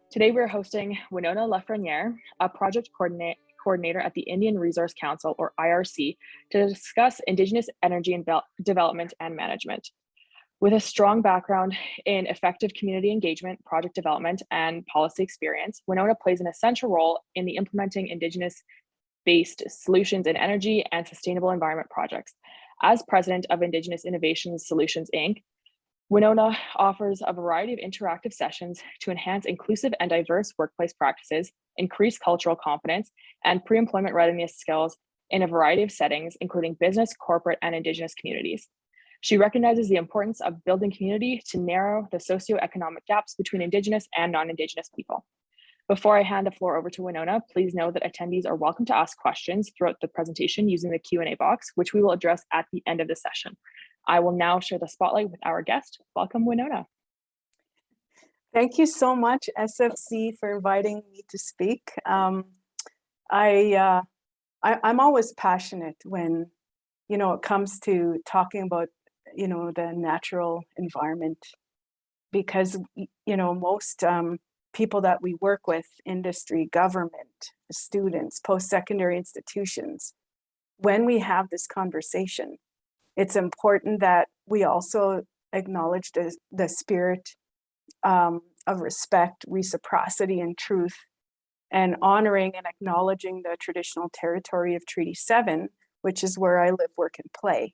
Today we're hosting Winona Lafreniere, a project coordinator at the Indian Resource Council, or IRC, to discuss Indigenous energy and development and management. With a strong background in effective community engagement, project development, and policy experience, Winona plays an essential role in the implementing Indigenous-based solutions in energy and sustainable environment projects. As president of Indigenous Innovative Solutions Inc, Winona offers a variety of interactive sessions to enhance inclusive and diverse workplace practices, increase cultural confidence, and pre-employment readiness skills in a variety of settings, including business, corporate, and Indigenous communities. She recognizes the importance of building community to narrow the socio-economic gaps between Indigenous and non-Indigenous people. Before I hand the floor over to Winona, please know that attendees are welcome to ask questions throughout the presentation using the Q&A box, which we will address at the end of the session. I will now share the spotlight with our guest. Welcome, Winona. Thank you so much, SFC, for inviting me to speak. I'm always passionate when, it comes to talking about, the natural environment, because, most people that we work with, industry, government, students, post-secondary institutions, when we have this conversation, it's important that we also acknowledge the spirit of respect, reciprocity, and truth, and honoring and acknowledging the traditional territory of Treaty 7, which is where I live, work, and play.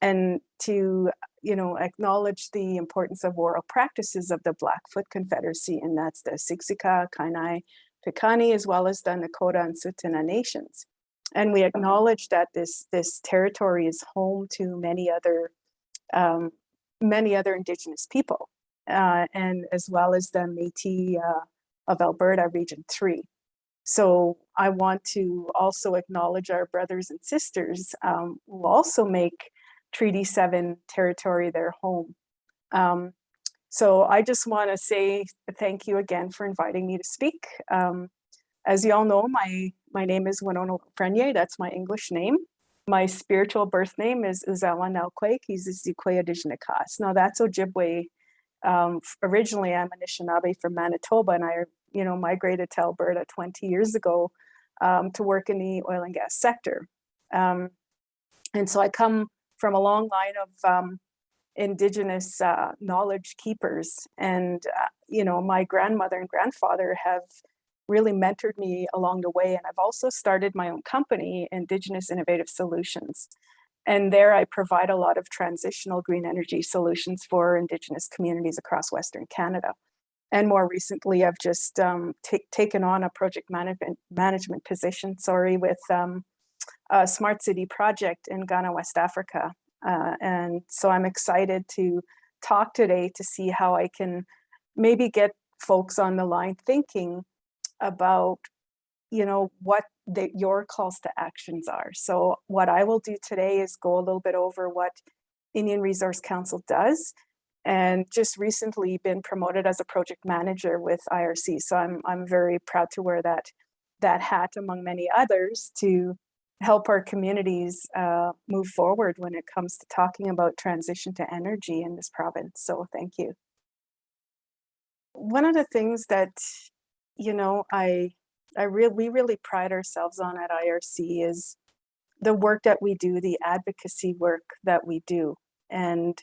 And to, acknowledge the importance of oral practices of the Blackfoot Confederacy, and that's the Siksika, Kainai, Piikani, as well as the Nakota and Tsuut'ina nations. And we acknowledge that this territory is home to many other Indigenous people, and as well as the Métis of Alberta, Region 3. So I want to also acknowledge our brothers and sisters who also make Treaty 7 territory their home. So I just want to say thank you again for inviting me to speak. As you all know, my name is Winona Lafreniere. That's my English name. My spiritual birth name is Uzawa Naukwek. He's Zikwe Adijinakas. Now that's Ojibwe. Originally, I'm Anishinaabe from Manitoba, and I, migrated to Alberta 20 years ago to work in the oil and gas sector. And so I come from a long line of Indigenous knowledge keepers, and my grandmother and grandfather have really mentored me along the way. And I've also started my own company, Indigenous Innovative Solutions. And there I provide a lot of transitional green energy solutions for Indigenous communities across Western Canada. And more recently, I've just taken on a project management position, with a smart city project in Ghana, West Africa. And so I'm excited to talk today to see how I can maybe get folks on the line thinking about, what your calls to actions are. So what I will do today is go a little bit over what Indian Resource Council does, and just recently been promoted as a project manager with IRC. So I'm very proud to wear that hat among many others to help our communities move forward when it comes to talking about transition to energy in this province. So thank you. One of the things that we really pride ourselves on at IRC is the work that we do, the advocacy work that we do. And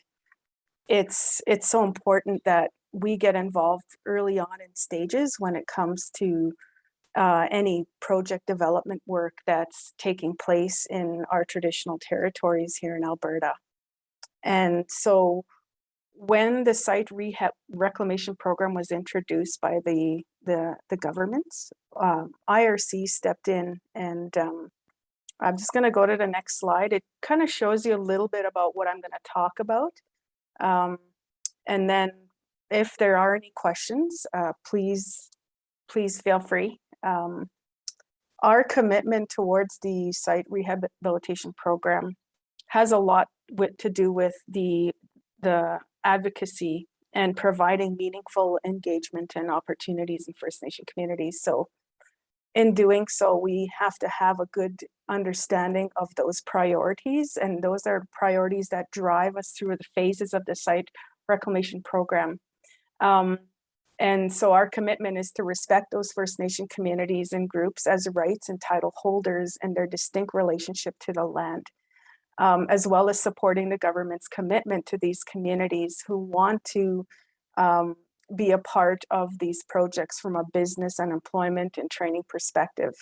it's so important that we get involved early on in stages when it comes to any project development work that's taking place in our traditional territories here in Alberta. And so when the site reclamation program was introduced by the governments, IRC stepped in, and I'm just going to go to the next slide. It kind of shows you a little bit about what I'm going to talk about. And then if there are any questions, please feel free. Our commitment towards the site rehabilitation program has a lot to do with the advocacy and providing meaningful engagement and opportunities in First Nation communities. So in doing so, we have to have a good understanding of those priorities, and those are priorities that drive us through the phases of the site reclamation program. And so our commitment is to respect those First Nation communities and groups as rights and title holders and their distinct relationship to the land, as well as supporting the government's commitment to these communities who want to be a part of these projects from a business and employment and training perspective,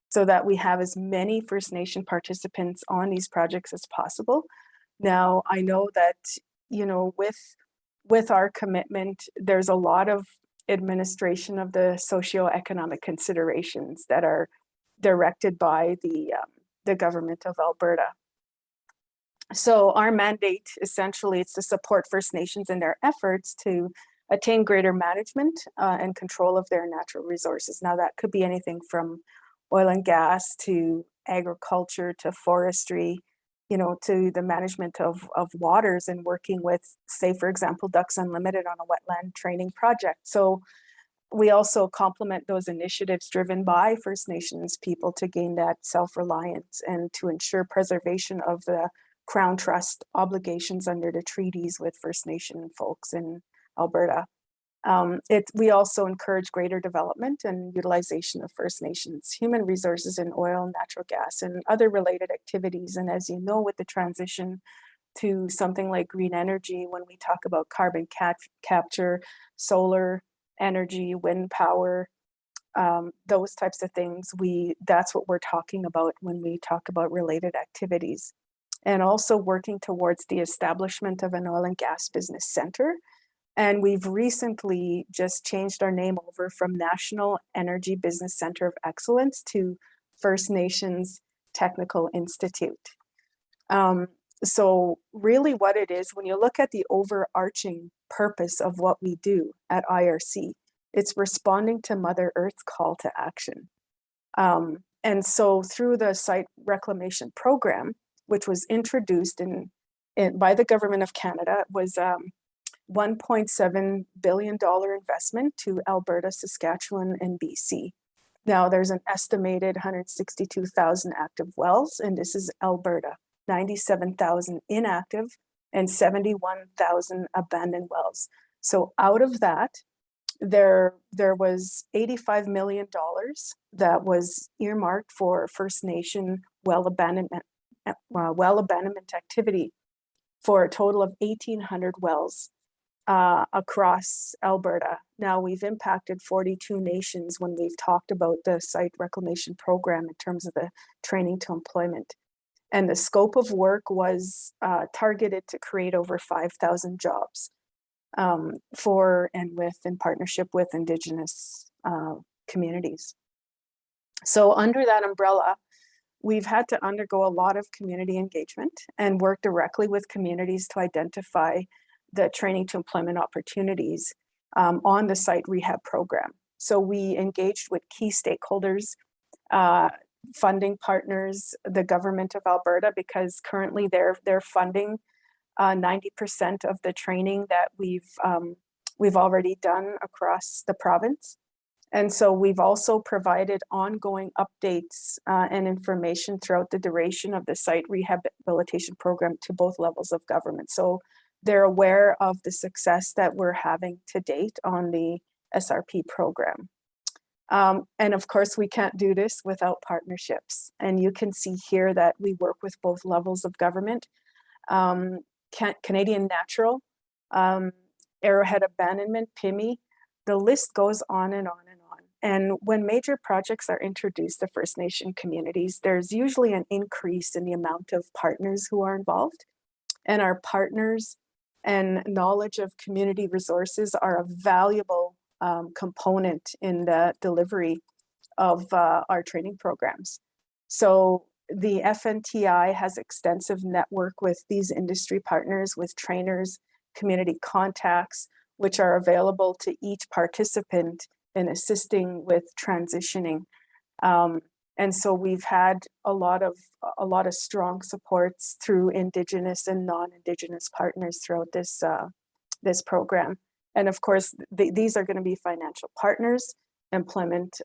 so that we have as many First Nation participants on these projects as possible. Now, I know that, you know, with our commitment, there's a lot of administration of the socio-economic considerations that are directed by the government of Alberta. So our mandate, essentially, it's to support First Nations in their efforts to attain greater management and control of their natural resources. Now, that could be anything from oil and gas to agriculture to forestry, you know, to the management of waters and working with, say, for example, Ducks Unlimited on a wetland training project. So we also complement those initiatives driven by First Nations people to gain that self-reliance and to ensure preservation of the Crown Trust obligations under the treaties with First Nation folks in Alberta. We also encourage greater development and utilization of First Nations human resources in oil, natural gas, and other related activities. And as you know, with the transition to something like green energy, when we talk about carbon capture, solar energy, wind power, those types of things, that's what we're talking about when we talk about related activities. And also working towards the establishment of an oil and gas business center. And we've recently just changed our name over from National Energy Business Center of Excellence to First Nations Technical Institute. So really what it is, when you look at the overarching purpose of what we do at IRC, it's responding to Mother Earth's call to action. And so through the site reclamation program, which was introduced by the government of Canada, it was $1.7 billion investment to Alberta, Saskatchewan, and BC. Now there's an estimated 162,000 active wells, and this is Alberta, 97,000 inactive and 71,000 abandoned wells. So out of that, there was $85 million that was earmarked for First Nation well abandonment activity for a total of 1,800 wells across Alberta. Now, we've impacted 42 nations when we've talked about the site reclamation program in terms of the training to employment. And the scope of work was targeted to create over 5,000 jobs in partnership with Indigenous communities. So under that umbrella, we've had to undergo a lot of community engagement and work directly with communities to identify the training to employment opportunities on the site rehab program. So we engaged with key stakeholders, funding partners, the government of Alberta, because currently they're funding 90% of the training that we've already done across the province. And so we've also provided ongoing updates and information throughout the duration of the site rehabilitation program to both levels of government. So they're aware of the success that we're having to date on the SRP program. And of course, we can't do this without partnerships. And you can see here that we work with both levels of government, Canadian Natural, Arrowhead Abandonment, PIMI, the list goes on and on and on. And when major projects are introduced to First Nation communities, there's usually an increase in the amount of partners who are involved. And our partners and knowledge of community resources are a valuable component in the delivery of our training programs. So the FNTI has extensive network with these industry partners, with trainers, community contacts, which are available to each participant in assisting with transitioning. And so we've had a lot of strong supports through Indigenous and non-Indigenous partners throughout this program. And of course, these are going to be financial partners, employment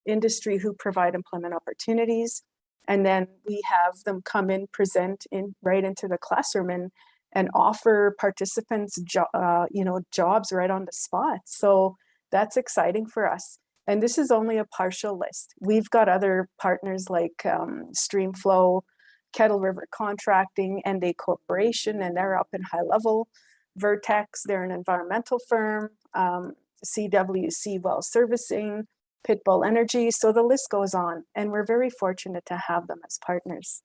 industry who provide employment opportunities. And then we have them come in, present right into the classroom and offer participants jobs right on the spot. So that's exciting for us. And this is only a partial list. We've got other partners like Streamflow, Kettle River Contracting, ND Corporation, and they're up in high level. Vertex, they're an environmental firm. CWC Well Servicing, Pitbull Energy. So the list goes on, and we're very fortunate to have them as partners.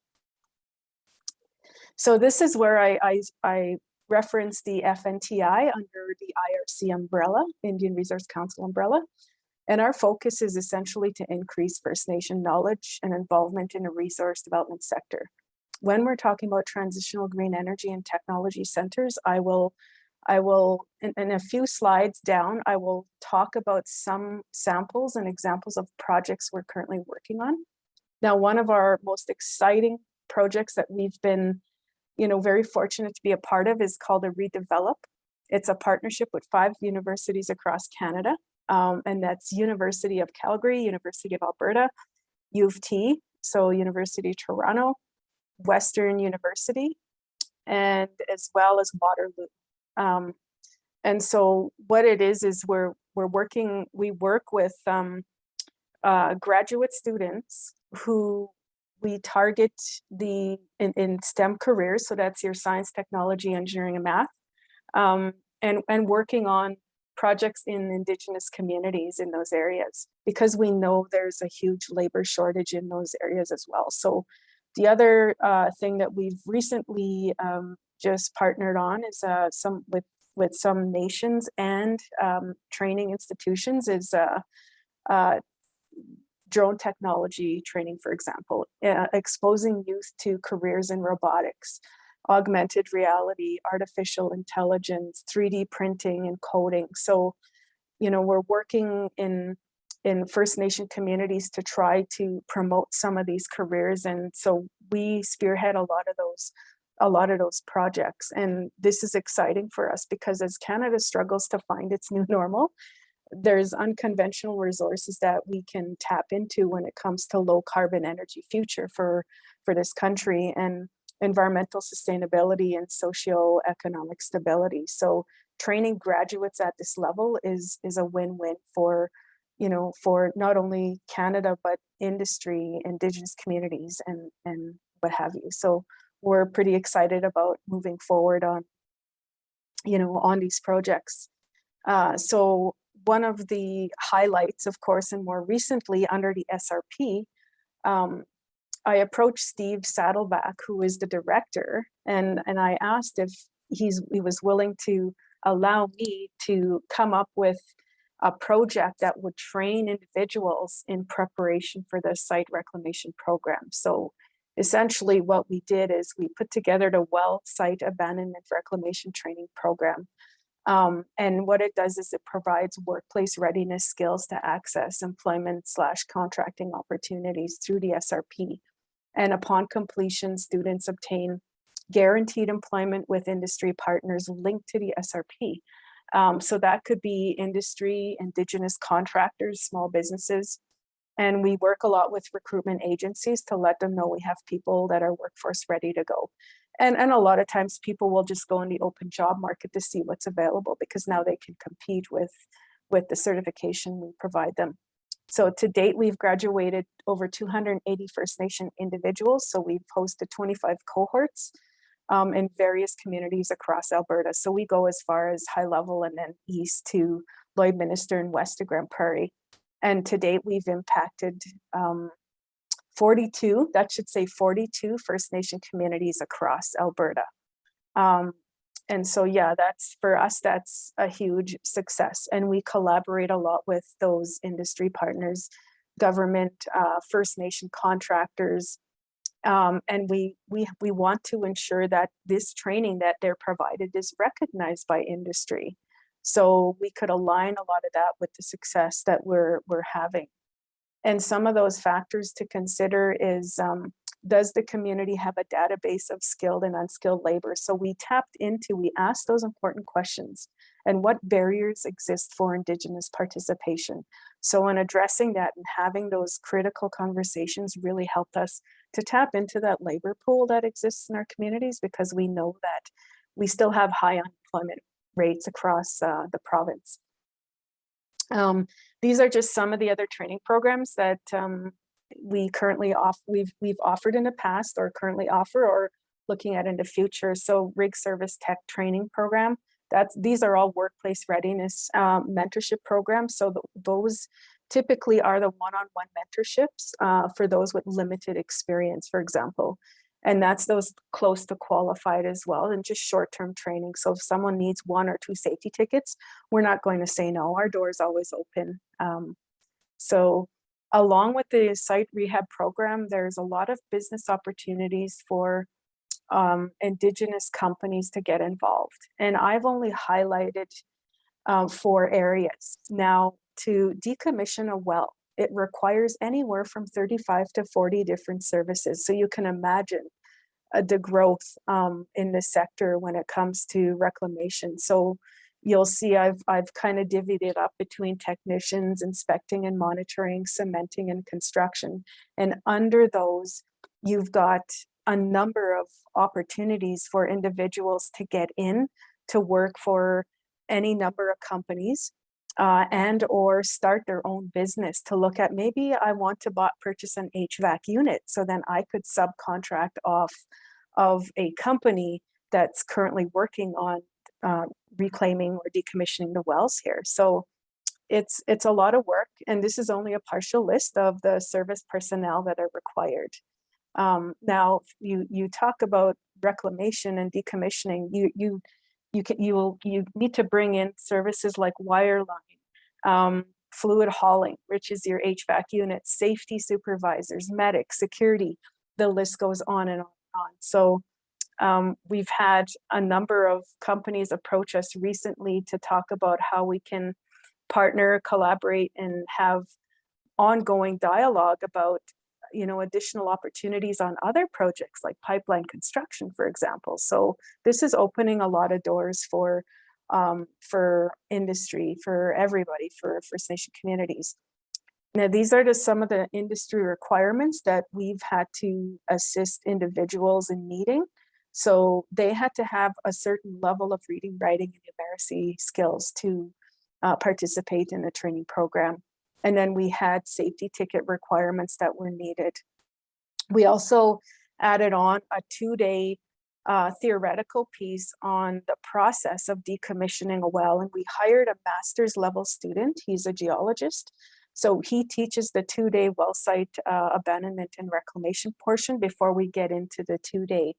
So this is where I reference the FNTI under the IRC umbrella, Indian Resource Council umbrella. And our focus is essentially to increase First Nation knowledge and involvement in the resource development sector. When we're talking about transitional green energy and technology centers, I will in a few slides down, I will talk about some samples and examples of projects we're currently working on. Now, one of our most exciting projects that we've been very fortunate to be a part of is called a Redevelop. It's a partnership with 5 universities across Canada. And that's University of Calgary, University of Alberta, U of T, so University of Toronto, Western University, and as well as Waterloo. And so what it is we work with graduate students who we target in STEM careers. So that's your science, technology, engineering, and math, and working on projects in Indigenous communities in those areas, because we know there's a huge labor shortage in those areas as well. So the other thing that we've recently just partnered on is with some nations and training institutions is drone technology training, for example, exposing youth to careers in robotics, augmented reality, artificial intelligence, 3D printing, and coding. So, we're working in First Nation communities to try to promote some of these careers, and so we spearhead a lot of those projects. And this is exciting for us because as Canada struggles to find its new normal, there's unconventional resources that we can tap into when it comes to low carbon energy future for this country, and environmental sustainability and socio-economic stability. So training graduates at this level is a win-win for not only Canada, but industry, Indigenous communities, and what have you. So we're pretty excited about moving forward on these projects. So one of the highlights, of course, and more recently under the SRP, I approached Steve Saddleback, who is the director, and I asked if he was willing to allow me to come up with a project that would train individuals in preparation for the site reclamation program. So essentially what we did is we put together the well site abandonment reclamation training program. And what it does is it provides workplace readiness skills to access employment/contracting opportunities through the SRP. And upon completion, students obtain guaranteed employment with industry partners linked to the SRP. So that could be industry, Indigenous contractors, small businesses. And we work a lot with recruitment agencies to let them know we have people that are workforce ready to go. And a lot of times people will just go in the open job market to see what's available, because now they can compete with the certification we provide them. So to date, we've graduated over 280 First Nation individuals. So we've hosted 25 cohorts in various communities across Alberta. So we go as far as High Level and then east to Lloydminster and west to Grand Prairie. And to date, we've impacted 42 First Nation communities across Alberta. And so, yeah, for us, that's a huge success. And we collaborate a lot with those industry partners, government, First Nation contractors. And we want to ensure that this training that they're provided is recognized by industry. So we could align a lot of that with the success that we're having. And some of those factors to consider is, does the community have a database of skilled and unskilled labor? So we asked those important questions, and what barriers exist for Indigenous participation. So in addressing that and having those critical conversations really helped us to tap into that labor pool that exists in our communities, because we know that we still have high unemployment rates across the province. These are just some of the other training programs that we currently we've offered in the past, or currently offer, or looking at in the future. So Rig Service Tech Training Program, these are all workplace readiness mentorship programs. So those typically are the one-on-one mentorships for those with limited experience, for example. And that's those close to qualified as well, and just short-term training. So if someone needs 1 or 2 safety tickets, we're not going to say no. Our door is always open. So along with the site rehab program, there's a lot of business opportunities for Indigenous companies to get involved. And I've only highlighted 4 areas. Now, to decommission a well, it requires anywhere from 35 to 40 different services. So you can imagine the growth in the sector when it comes to reclamation. So you'll see I've kind of divvied it up between technicians, inspecting and monitoring, cementing and construction. And under those, you've got a number of opportunities for individuals to get in to work for any number of companies and or start their own business, to look at, maybe I want to purchase an HVAC unit, so then I could subcontract off of a company that's currently working on reclaiming or decommissioning the wells here. So it's a lot of work, and this is only a partial list of the service personnel that are required. Now, you talk about reclamation and decommissioning. You need to bring in services like wireline, fluid hauling, which is your HVAC unit, safety supervisors, medics, security. The list goes on and on and on. So we've had a number of companies approach us recently to talk about how we can partner, collaborate, and have ongoing dialogue about, you know, additional opportunities on other projects like pipeline construction, for example. So this is opening a lot of doors for industry, for everybody, for First Nation communities. Now, these are just some of the industry requirements that we've had to assist individuals in meeting. So they had to have a certain level of reading, writing, and numeracy skills to participate in the training program. And then we had safety ticket requirements that were needed. We also added on a 2-day theoretical piece on the process of decommissioning a well. And we hired a master's level student. He's a geologist. So he teaches the 2-day well site abandonment and reclamation portion before we get into the 2-day.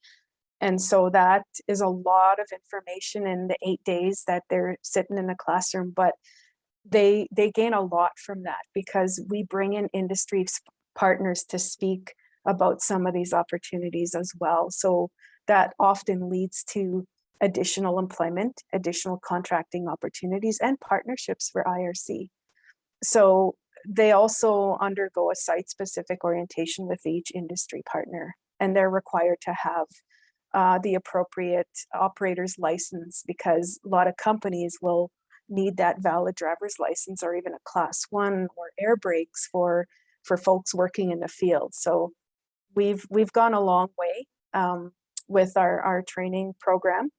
And so that is a lot of information in the 8 days that they're sitting in the classroom, but they gain a lot from that, because we bring in industry partners to speak about some of these opportunities as well. So that often leads to additional employment, additional contracting opportunities, and partnerships for IRC. So they also undergo a site-specific orientation with each industry partner, and they're required to have the appropriate operator's license, because a lot of companies will need that valid driver's license, or even a class 1 or air brakes for folks working in the field. So we've gone a long way with our training program.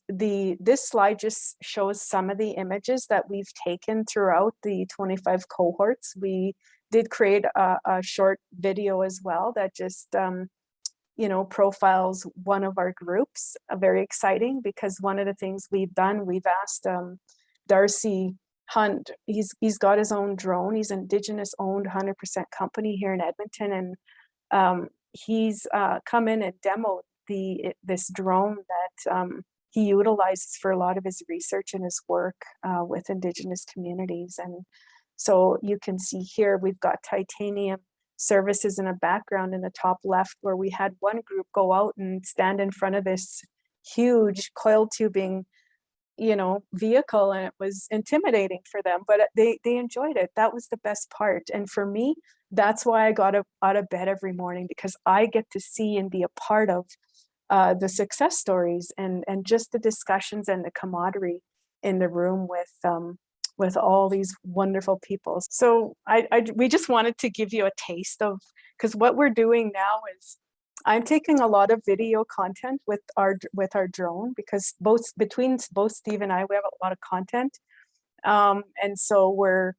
This slide just shows some of the images that we've taken throughout the 25 cohorts. We did create a short video as well that just profiles one of our groups. Very exciting, because one of the things we've done, we've asked Darcy Hunt, he's got his own drone. He's an Indigenous owned 100% company here in Edmonton, and he's come in and demoed this drone that he utilizes for a lot of his research and his work with Indigenous communities. And so you can see here, we've got titanium services in a background in the top left, where we had one group go out and stand in front of this huge coil tubing, vehicle, and it was intimidating for them, but they enjoyed it. That was the best part. And for me, that's why I got out of bed every morning, because I get to see and be a part of the success stories and just the discussions and the camaraderie in the room with all these wonderful people. So we just wanted to give you a taste of, because what we're doing now is I'm taking a lot of video content with our drone, because between both Steve and I, we have a lot of content. And so we're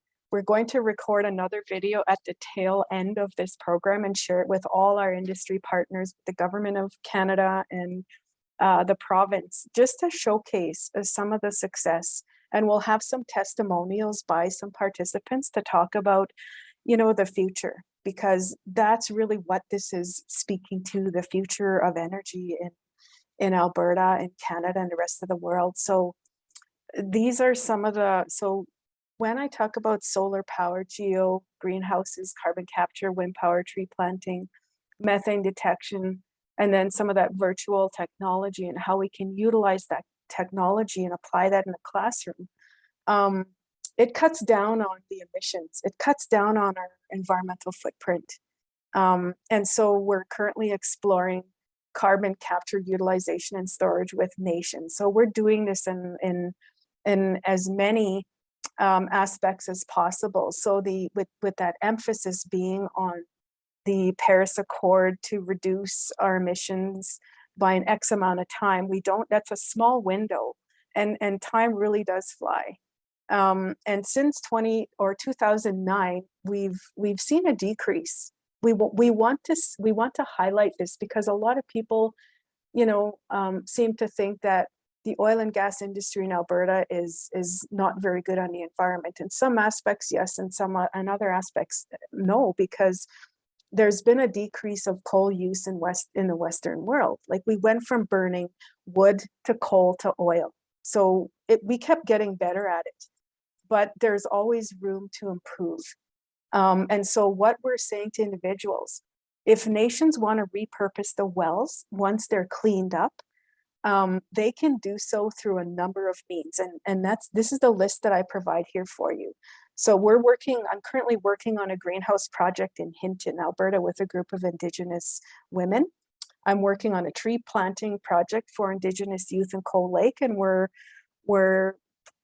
going to record another video at the tail end of this program and share it with all our industry partners, the government of Canada and the province, just to showcase some of the success. And we'll have some testimonials by some participants to talk about, you know, the future, because that's really what this is speaking to, the future of energy in Alberta and Canada and the rest of the world. So these are some of the, so when I talk about solar power, geo, greenhouses, carbon capture, wind power, tree planting, methane detection, and then some of that virtual technology and how we can utilize that technology and apply that in the classroom, it cuts down on the emissions. It cuts down on our environmental footprint. And so we're currently exploring carbon capture, utilization, and storage with nations. So we're doing this in as many aspects as possible. So with that emphasis being on the Paris Accord to reduce our emissions by an X amount of time. That's a small window, and time really does fly. And since 2009, we've seen a decrease. We want to highlight this because a lot of people, you know, seem to think that the oil and gas industry in Alberta is not very good on the environment. In some aspects, yes, and in other aspects, no, because there's been a decrease of coal use in the Western world. Like, we went from burning wood to coal to oil. So we kept getting better at it, but there's always room to improve. And so what we're saying to individuals, if nations want to repurpose the wells once they're cleaned up, they can do so through a number of means. And this is the list that I provide here for you. So I'm currently working on a greenhouse project in Hinton, Alberta, with a group of Indigenous women. I'm working on a tree planting project for Indigenous youth in Coal Lake, and we're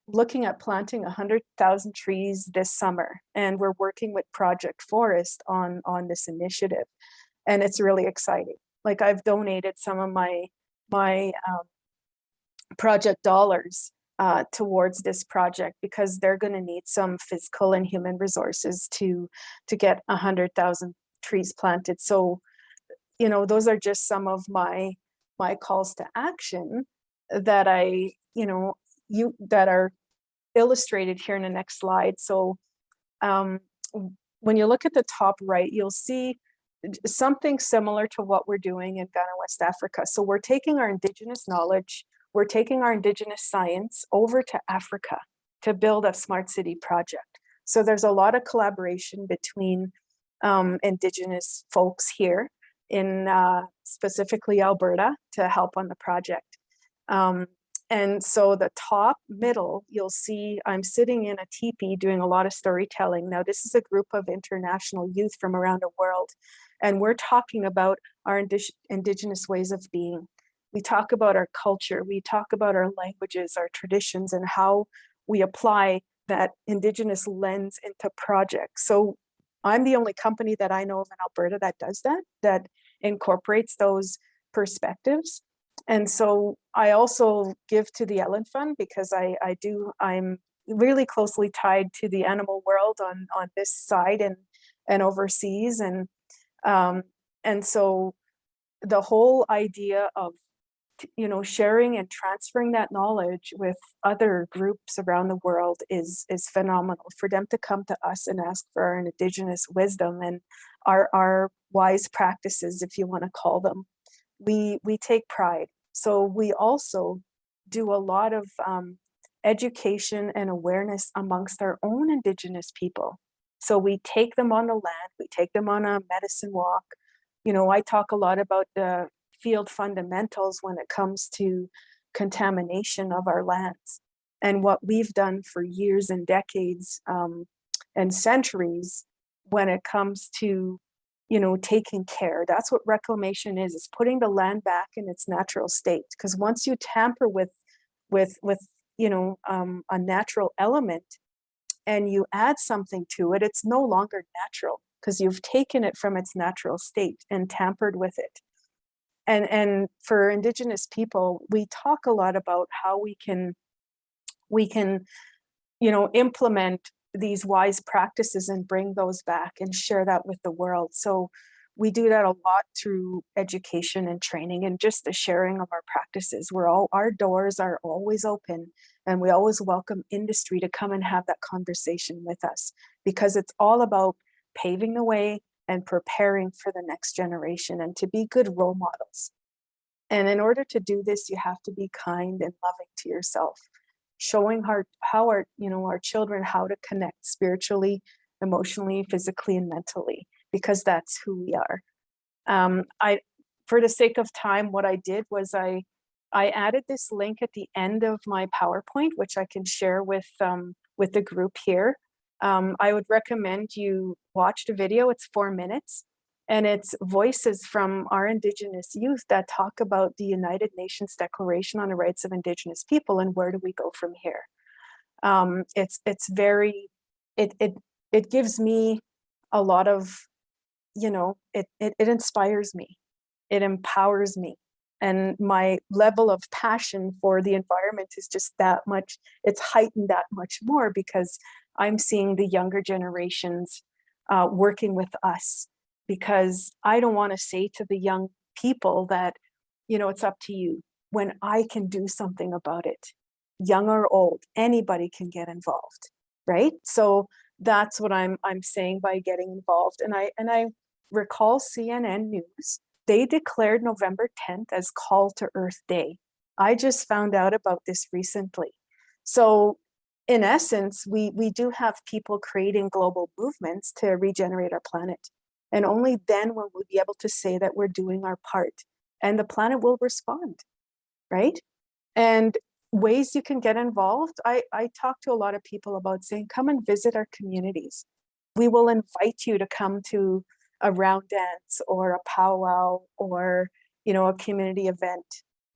looking at planting 100,000 trees this summer. And we're working with Project Forest on this initiative. And it's really exciting. Like, I've donated some of my project dollars towards this project, because they're going to need some physical and human resources to get 100,000 trees planted. So, you know, those are just some of my calls to action that that are illustrated here in the next slide. So when you look at the top right, you'll see something similar to what we're doing in Ghana, West Africa. So we're taking our Indigenous knowledge, we're taking our Indigenous science over to Africa to build a smart city project. So there's a lot of collaboration between Indigenous folks here in specifically Alberta to help on the project. And so the top middle, you'll see I'm sitting in a teepee doing a lot of storytelling. Now, this is a group of international youth from around the world, and we're talking about our Indigenous ways of being. We talk about our culture, we talk about our languages, our traditions, and how we apply that Indigenous lens into projects. So I'm the only company that I know of in Alberta that does that incorporates those perspectives. And so I also give to the Ellen Fund, because I'm really closely tied to the animal world on this side and overseas. And so the whole idea of, you know, sharing and transferring that knowledge with other groups around the world is phenomenal. For them to come to us and ask for our Indigenous wisdom and our wise practices, if you want to call them, we take pride. So we also do a lot of education and awareness amongst our own Indigenous people. So we take them on the land, we take them on a medicine walk. You know, I talk a lot about the field fundamentals when it comes to contamination of our lands, and what we've done for years and decades and centuries when it comes to, you know, taking care. That's what reclamation is putting the land back in its natural state. Because once you tamper with you know, a natural element and you add something to it, it's no longer natural, because you've taken it from its natural state and tampered with it. and for Indigenous people, we talk a lot about how we can, implement these wise practices and bring those back and share that with the world. So we do that a lot through education and training and just the sharing of our practices. Our doors are always open, and we always welcome industry to come and have that conversation with us, because it's all about paving the way and preparing for the next generation and to be good role models. And in order to do this, you have to be kind and loving to yourself, showing how our children how to connect spiritually, emotionally, physically, and mentally, because that's who we are. For the sake of time, what I did was I added this link at the end of my PowerPoint, which I can share with the group here. I would recommend you watch the video. It's 4 minutes, and it's voices from our Indigenous youth that talk about the United Nations Declaration on the Rights of Indigenous People and where do we go from here. It gives me a lot of, it inspires me, it empowers me, and my level of passion for the environment is just that much, it's heightened that much more because I'm seeing the younger generations working with us, because I don't want to say to the young people that, it's up to you, when I can do something about it. Young or old, anybody can get involved, right? So that's what I'm saying by getting involved. And I recall CNN News, they declared November 10th as Call to Earth Day. I just found out about this recently. So in essence, we do have people creating global movements to regenerate our planet. And only then will we be able to say that we're doing our part and the planet will respond, right? And ways you can get involved, I talk to a lot of people about saying, come and visit our communities. We will invite you to come to a round dance or a powwow or, a community event.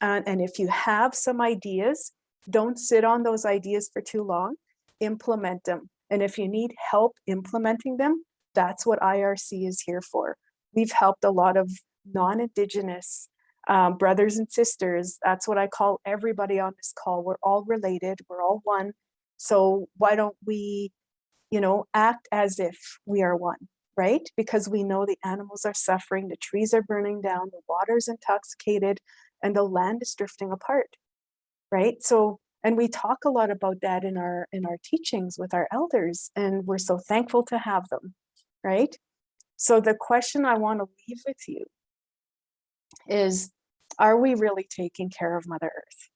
And if you have some ideas, don't sit on those ideas for too long, implement them. And if you need help implementing them, that's what IRC is here for. We've helped a lot of non-Indigenous brothers and sisters. That's what I call everybody on this call. We're all related, we're all one. So why don't we, act as if we are one, right? Because we know the animals are suffering, the trees are burning down, the water's intoxicated, and the land is drifting apart, right? So, and we talk a lot about that in our teachings with our elders, and we're so thankful to have them, right? So the question I want to leave with you is, are we really taking care of Mother Earth?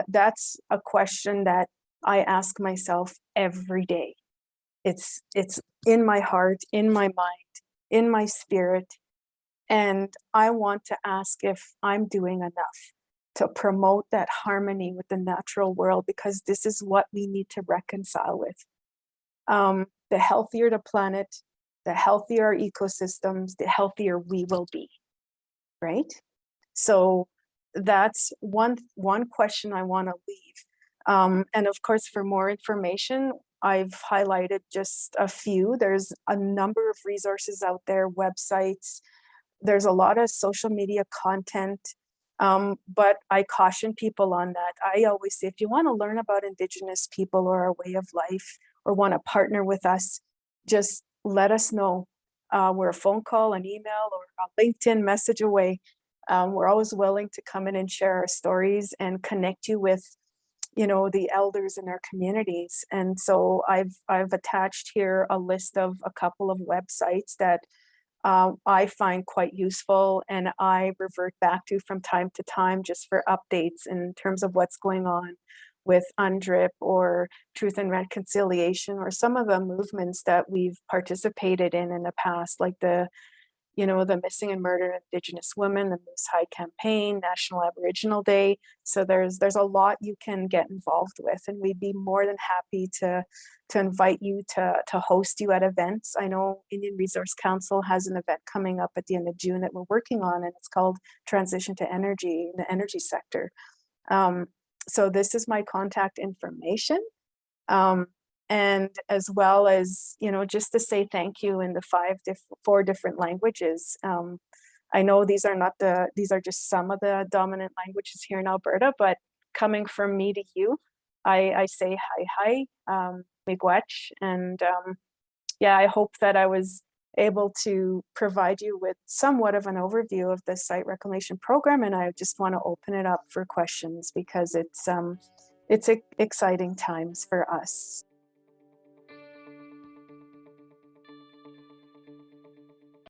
That's a question that I ask myself every day. It's in my heart, in my mind, in my spirit. And I want to ask if I'm doing enough to promote that harmony with the natural world, because this is what we need to reconcile with. The healthier the planet, the healthier our ecosystems, the healthier we will be, right? So that's one question I want to leave. And of course, for more information, I've highlighted just a few. There's a number of resources out there, websites. There's a lot of social media content, but I caution people on that. I always say, if you want to learn about Indigenous people or our way of life, or want to partner with us, just let us know. We're a phone call, an email, or a LinkedIn message away. We're always willing to come in and share our stories and connect you with, the elders in our communities. And so I've attached here a list of a couple of websites that I find quite useful, and I revert back to from time to time just for updates in terms of what's going on with UNDRIP or Truth and Reconciliation, or some of the movements that we've participated in the past, like the Missing and Murdered Indigenous Women, the Moose High Campaign, National Aboriginal Day. So there's a lot you can get involved with, and we'd be more than happy to invite you to host you at events. I know Indian Resource Council has an event coming up at the end of June that we're working on, and it's called Transition to Energy in the energy sector. So this is my contact information. And as well as, just to say thank you in the 4 different languages. I know these are just some of the dominant languages here in Alberta, but coming from me to you, I say hi, miigwech, and yeah, I hope that I was able to provide you with somewhat of an overview of the site reclamation program, and I just want to open it up for questions because it's exciting times for us.